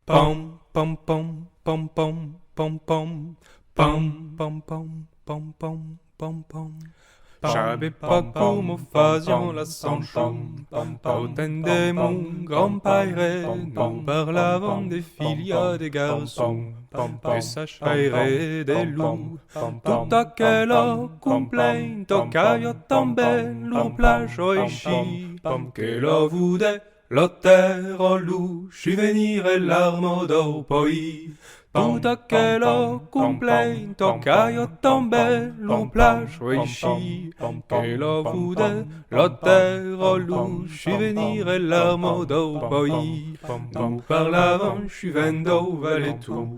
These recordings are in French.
Pom pom pom pom pom pom pom pom pom pom pom pom pom pom. J'avais pas pour m'occasion la sanchon, au temps de mon grand-père, nous parlavons des filles et des garçons, des sachaires et des loups. Tout à quelle complainte, au caillot tombé, l'our plage oichi, que l'on voudait, l'auteur au loup, venir et l'arme d'au pays. Tout à quelle complainte, au caillot tombé, l'on plage oichi, que l'on voudait, l'auteur au loup, venir et l'arme d'au pays. Nous parlavons, chuvendo valait tout,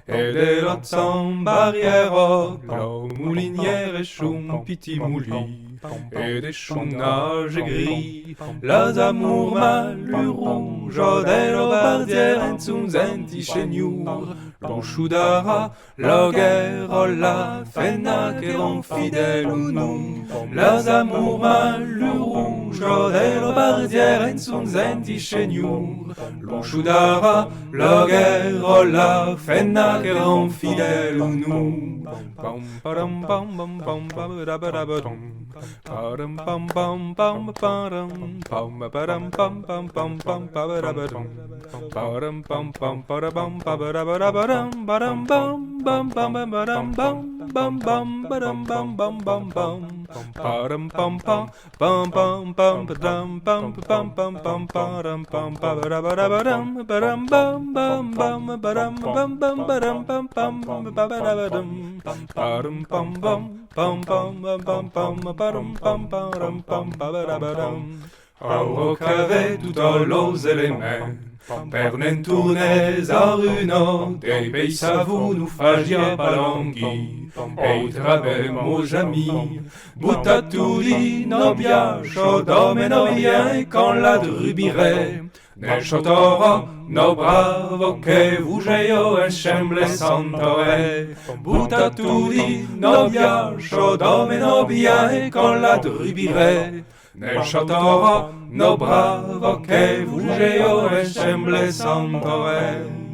et de l'autre sans barrière, l'eau moulinière et choum piti mouli, et des chounages gris, les amours malus rouges, des lobardières en sous anticheniur, l'ouchoudara, la guerre, la fenac et l'on fidèle ou nous, les amours malus rouges, des lobardières en sous anticheniur, l'ouchoudara, la guerre, la fenac et l'on fidèle ou nous. Pam pam pam pam pam pam da ba da ba dum. Pam pam pam pam pam pam pam pam pam pam pam pa da ba dum. Pam pam pam pa pam pa da ba da ba dum. Bam bam bam bam bam bam bam bam bam bam bam bam. Pam pam pam pam pam pam pam pam pam pam pam pam pam pa da ba da ba dum. Bam bam bam bam bam bam bam bam pam pam pa da ba dum. Pam pam pam pam pam pam pam pam pam pam pam pam. Au cavet tout à l'os éléments, pernen tournez à runo, des pays à vous nous fagia palangui, et travers mos amis, boutaturi no biacho, domeno bien quand la drubire. Nel chotoro, no bravo che vugeio e semble santore, buttaturi no biacho, domeno bien con la drubire. Nel chotoro, no bravo che vugeio e semble santore.